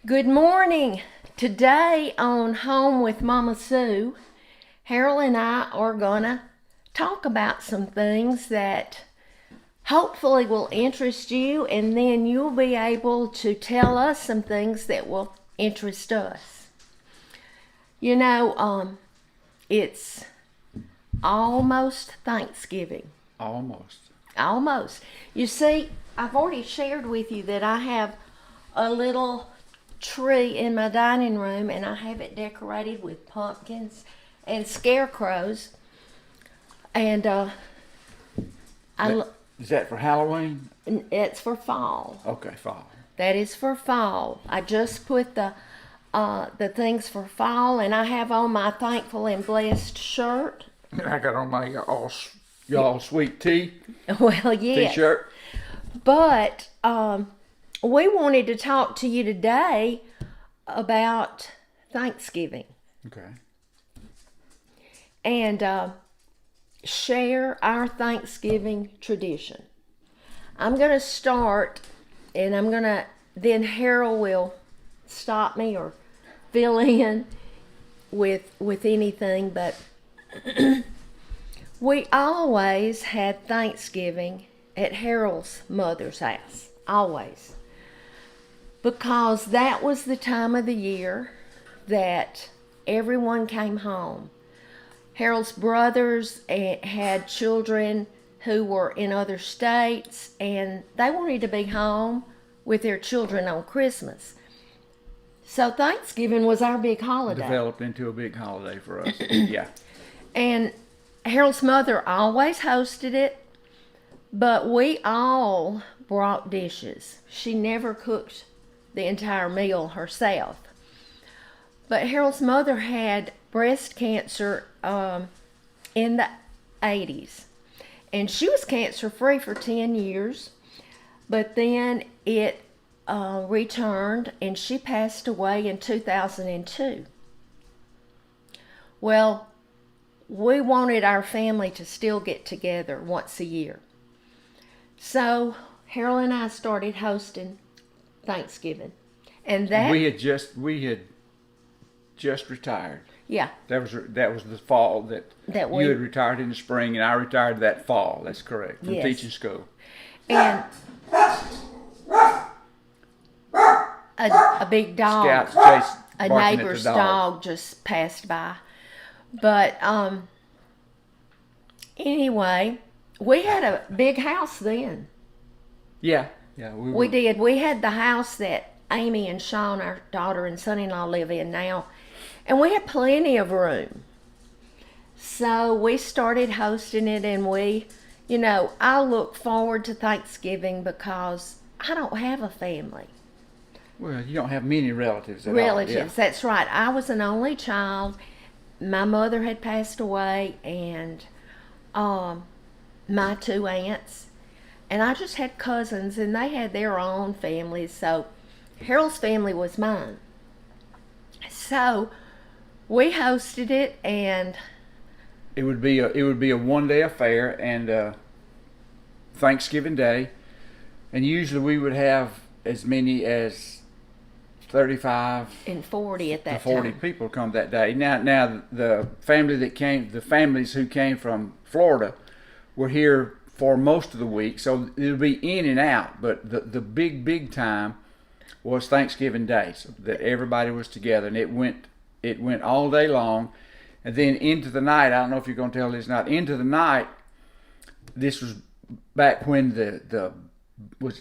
Good morning. Today on Home with Mama Sue, Harold and I are going to talk about some things that hopefully will interest you, and then you'll be able to tell us some things that will interest us. It's almost Thanksgiving. Almost. Almost. You see, I've already shared with you that I have a little tree in my dining room, and I have it decorated with pumpkins and scarecrows. And Is that for Halloween? it's for fall. Okay, fall. That is for fall. I just put the things for fall, and I have on my thankful and blessed shirt. I got on my y'all sweet tea Well, yes. t-shirt. But we wanted to talk to you today about Thanksgiving Okay. and share our Thanksgiving tradition. I'm going to start, and then Harold will stop me or fill in with anything, but we always had Thanksgiving at Harold's mother's house. Always. Because that was the time of the year that everyone came home. Harold's brothers had children who were in other states, and they wanted to be home with their children on Christmas. So Thanksgiving was our big holiday. Developed into a big holiday for us. Yeah. And Harold's mother always hosted it, but we all brought dishes. She never cooked the entire meal herself. But Harold's mother had breast cancer in the 80s. And she was cancer free for 10 years. But then it returned, and she passed away in 2002. Well, we wanted our family to still get together once a year. So Harold and I started hosting Thanksgiving. And that We had just retired. yeah, That was the fall that we you had retired in the spring, and I retired that fall. That's correct, from Yes. teaching school. and a big dog, Scouts chased a barking neighbor's at the dog just passed by. But anyway, we had a big house then. Yeah. We did. We had the house that Amy and Sean, our daughter and son-in-law, live in now. And we had plenty of room. So we started hosting it, and I look forward to Thanksgiving because I don't have a family. Well, you don't have many relatives at Relatives, all. Yeah. that's right. I was an only child. My mother had passed away, and my two aunts. And I just had cousins, and they had their own families. So Harold's family was mine. So we hosted it, and It would be a one-day affair, and Thanksgiving Day, and usually we would have as many as 35 and 40 at to that 40 time. people come that day. Now the families who came from Florida were here for most of the week, so it would be in and out. But the big time was Thanksgiving Day, so that everybody was together, and it went all day long. And then into the night, I don't know if you're going to tell this not into the night. This was back when did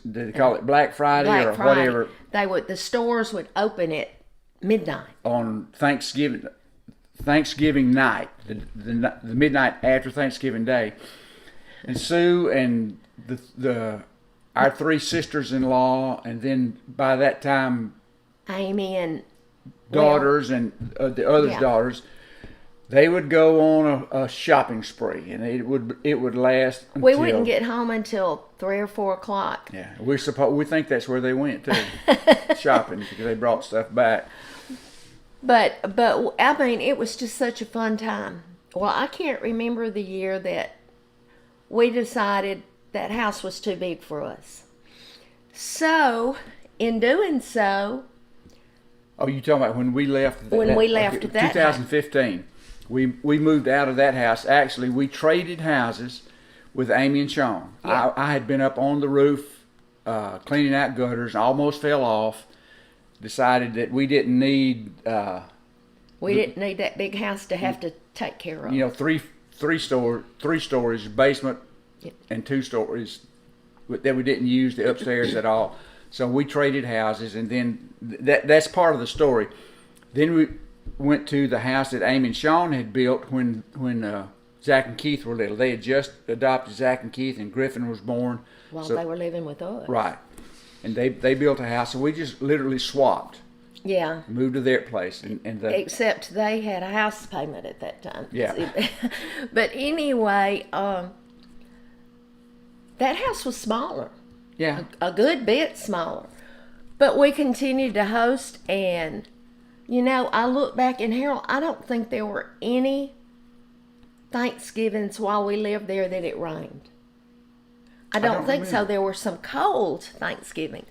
they call it Black Friday Black or Friday. whatever The stores would open at midnight. on Thanksgiving night, the midnight after Thanksgiving Day. And Sue and our three sisters-in-law, and then by that time Amy and daughters and the others' Yeah. daughters, they would go on a shopping spree, and it would last until we wouldn't get home until 3 or 4 o'clock. Yeah, we think that's where they went too, shopping, because they brought stuff back. But I mean, it was just such a fun time. Well, I can't remember the year that we decided that house was too big for us. So, in doing so, Oh, you talking about when we left? When we left that house. 2015. We moved out of that house. Actually, we traded houses with Amy and Sean. Yeah. I had been up on the roof cleaning out gutters, almost fell off. Decided that we didn't need We didn't need that big house to have to take care of. you know three stories, basement, Yep. and 2 stories that we didn't use the upstairs at all. So we traded houses, and then that's part of the story. Then we went to the house that Amy and Sean had built when Zach and Keith were little. They had just adopted Zach and Keith, and Griffin was born. While So- they were living with us. Right. And they built a house, so we just literally swapped, Yeah. moved to their place, and Except they had a house payment at that time. Yeah. But anyway, that house was smaller, yeah, a good bit smaller. But we continued to host, and I look back, and Harold, I don't think there were any Thanksgivings while we lived there that it rained. I don't think so. remember. There were some cold Thanksgivings,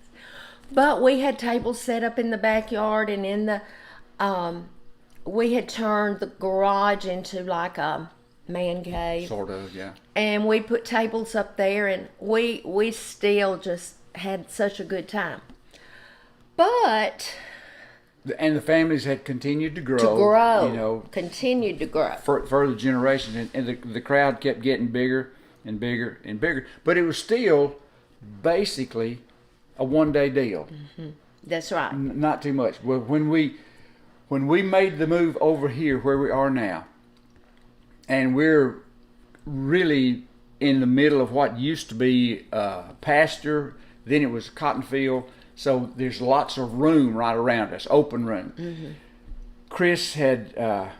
but we had tables set up in the backyard, and in the we had turned the garage into like a man cave, sort of, yeah. and we put tables up there, and we still just had such a good time. But And the families had continued to grow. to grow, You know, continued to grow. for further generations, and the crowd kept getting bigger and bigger and bigger. But it was still basically a one-day deal. That's right. Not too much. Well, when we made the move over here where we are now, and we're really in the middle of what used to be pasture, then it was cotton field, so there's lots of room right around us, open room. Chris had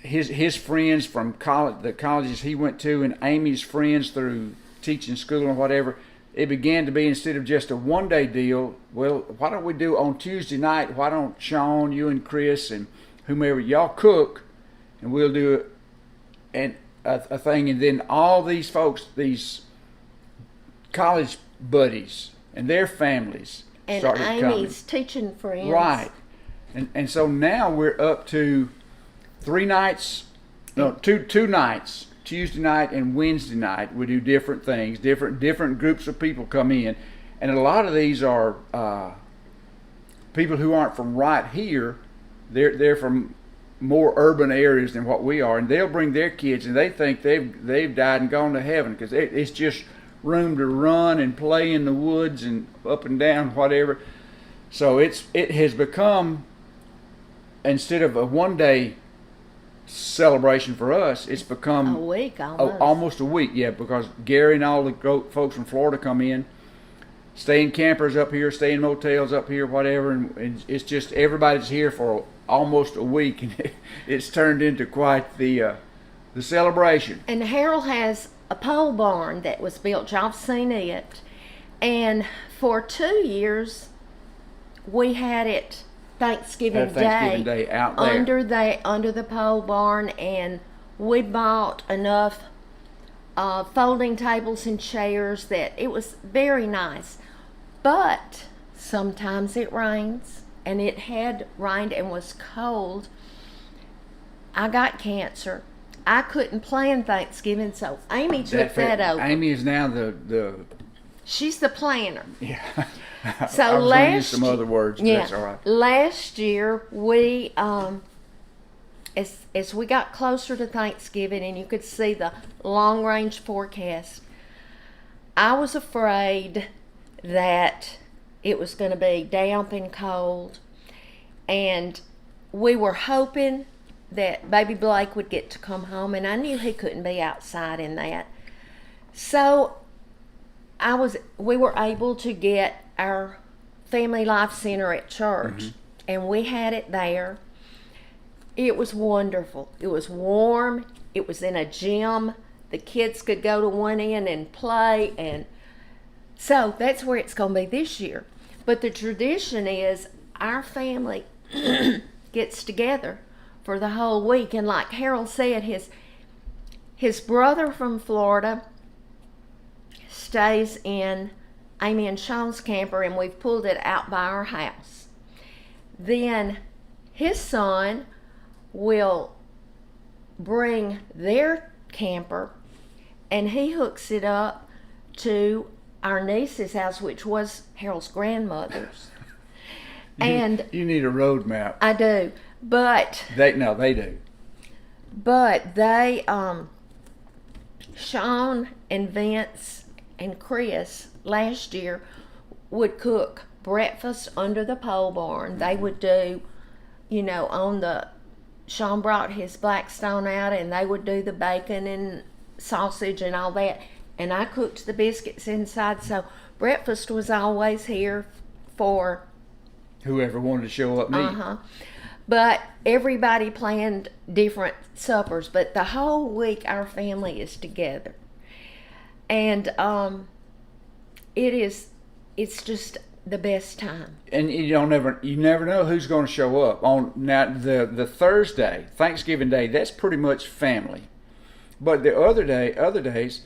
his friends from college, the colleges he went to, and Amy's friends through teaching school and whatever. It began to be, instead of just a one-day deal, well, why don't we do on Tuesday night? Why don't Sean, you and Chris and whomever, y'all cook, and we'll do it, and a thing, and then all these folks, these college buddies and their families And started coming. Amy's teaching friends. Right. And so now we're up to 3 nights, no, two nights, Tuesday night and Wednesday night. We do different things, different groups of people come in. And a lot of these are people who aren't from right here. They're from more urban areas than what we are, and they'll bring their kids, and they think they've died and gone to heaven, because it's just room to run and play in the woods and up and down, whatever. So it has become, instead of a one-day celebration for us, it's become A week almost. almost a week. Yeah, because Gary and all the folks from Florida come in, stay in campers up here, stay in motels up here, whatever, and it's just everybody's here for almost a week, and it's turned into quite the celebration. And Harold has a pole barn that was built. Y'all have seen it. And for 2 years, we had it Thanksgiving, Thanksgiving Day out there. under the pole barn, and we bought enough folding tables and chairs that it was very nice. But sometimes it rains, and it had rained and was cold. I got cancer. I couldn't plan Thanksgiving, so Amy took that over. Amy is now the She's the planner. yeah. So I was going to use some last- other words, but Yeah. that's all right. Last year, we, as we got closer to Thanksgiving and you could see the long range forecast, I was afraid that it was going to be damp and cold. And we were hoping that baby Blake would get to come home, and I knew he couldn't be outside in that. So we were able to get our Family Life Center at church, and we had it there. It was wonderful. It was warm. It was in a gym. The kids could go to one end and play, and so that's where it's going to be this year. But the tradition is our family gets together for the whole week, and like Harold said, his brother from Florida stays in Amy and Sean's camper, and we've pulled it out by our house. then his son will bring their camper and he hooks it up to our niece's house, which was Harold's grandmother's. And you need a road map. I do, but They do. they Sean and Vince and Chris last year would cook breakfast under the pole barn. They would do, on the Sean brought his Blackstone out and they would do the bacon and sausage and all that, and I cooked the biscuits inside, so breakfast was always here for Whoever wanted to show up and eat. But everybody planned different suppers, but the whole week our family is together. And it's just the best time. And you never know who's going to show up on now the Thursday, Thanksgiving Day. That's pretty much family, but the other days,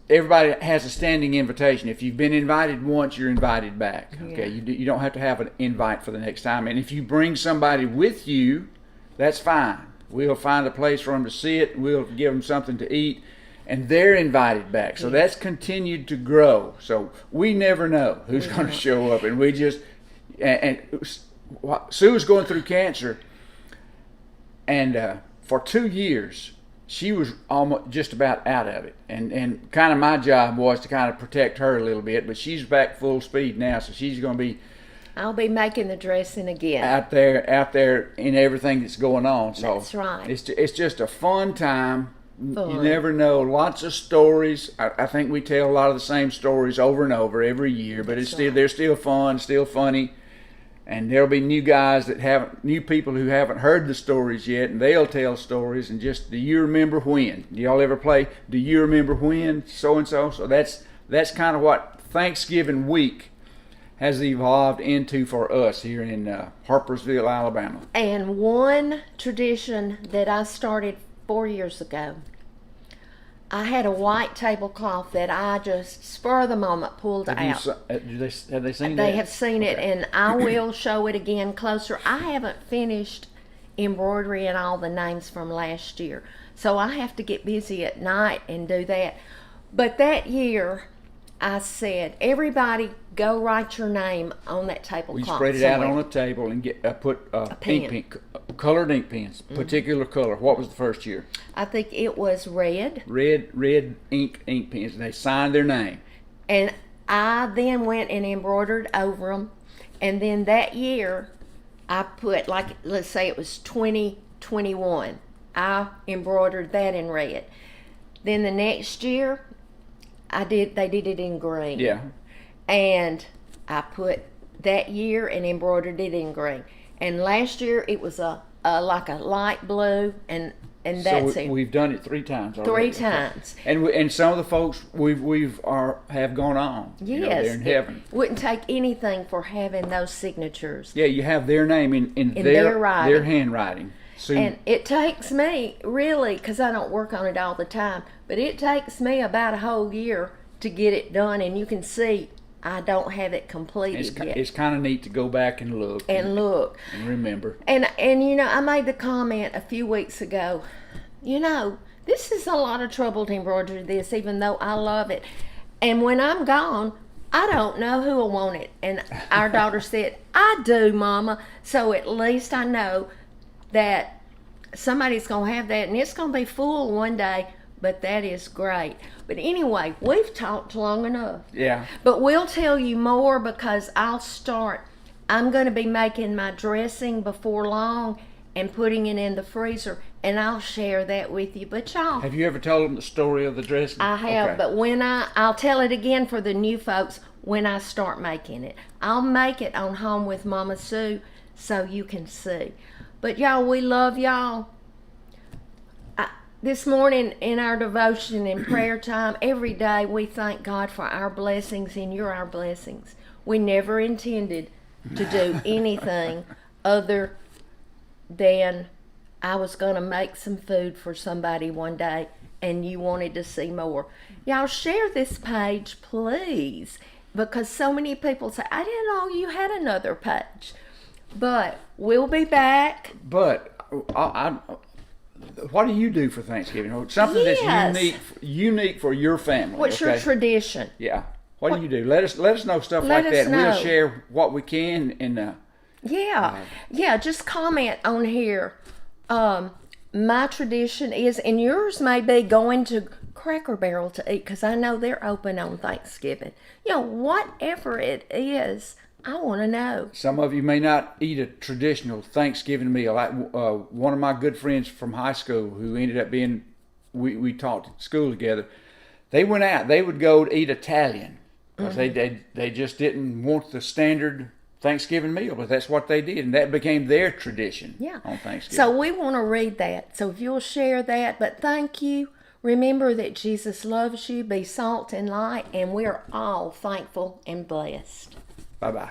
everybody has a standing invitation. If you've been invited once, you're invited back. Okay, you don't have to have an invite for the next time. And if you bring somebody with you, that's fine. We'll find a place for them to sit. We'll give them something to eat. And they're invited back. So that's continued to grow. So we never know who's going to show up. And we just, and Sue was going through cancer. And for 2 years, she was almost just about out of it. And kind of my job was to kind of protect her a little bit. But she's back full speed now. So she's going to be I'll be making the dressing again. out there in everything that's going on. So That's right. It's just a fun time. Fun. You never know. Lots of stories. I think we tell a lot of the same stories over and over every year, but they're still fun, still funny. And there'll be new people who haven't heard the stories yet, and they'll tell stories. And just, do you remember when? Do y'all ever play? Do you remember when? So and so. So that's kind of what Thanksgiving week has evolved into for us here in Harpersville, Alabama. And one tradition that I started 4 years ago, I had a white tablecloth that I just spur of the moment pulled out. Have they seen that? They have seen it, Okay. and I will show it again closer. I haven't finished embroidering all the names from last year, so I have to get busy at night and do that. But that year, I said, everybody go write your name on that tablecloth. We spread it out on a table and put colored ink pens, particular color. What was the first year? I think it was red. Red ink pens, and they signed their name. And I then went and embroidered over them. And then that year, I put, let's say it was 2021. I embroidered that in red. Then the next year, they did it in green. Yeah. And I put that year and embroidered it in green. And last year, it was like a light blue, and that's So it. we've done it 3 times already. 3 times. And some of the folks have gone on. Yes. They're in heaven. It wouldn't take anything for having those signatures. Yeah, you have their name in their writing. their handwriting. So And it takes me, really, because I don't work on it all the time, but it takes me about a whole year to get it done, and you can see I don't have it completed yet. it's kind of neat to go back and look. And look. And remember. And I made the comment a few weeks ago, this is a lot of trouble to embroider this, even though I love it. And when I'm gone, I don't know who will want it. And our daughter said, I do, Mama. So at least I know that somebody's going to have that, and it's going to be full one day, but that is great. But anyway, we've talked long enough. Yeah. But we'll tell you more, because I'm going to be making my dressing before long and putting it in the freezer, and I'll share that with you. But y'all, Have you ever told them the story of the dressing? I have, Okay. but when I'll tell it again for the new folks when I start making it. I'll make it on Home with Mama Sue so you can see. But y'all, we love y'all. This morning in our devotion and prayer time, every day we thank God for our blessings, and you're our blessings. We never intended to do anything other than I was going to make some food for somebody one day, and you wanted to see more. Y'all share this page, please. because so many people say, I didn't know you had another page. But we'll be back. But what do you do for Thanksgiving? Something Yes. that's unique for your family. What's your tradition? Yeah. What do you do? Let us know stuff Let like that. us And we'll know. share what we can. And Yeah, just comment on here. My tradition is, and yours may be going to Cracker Barrel to eat, because I know they're open on Thanksgiving. Whatever it is, I want to know. some of you may not eat a traditional Thanksgiving meal. Like one of my good friends from high school, who ended up being, we taught at school together. They went out. They would go to eat Italian because they just didn't want the standard Thanksgiving meal, but that's what they did, and that became their tradition on Thanksgiving. So we want to read that. So if you'll share that, but thank you. Remember that Jesus loves you. Be salt and light, and we're all thankful and blessed. Bye-bye.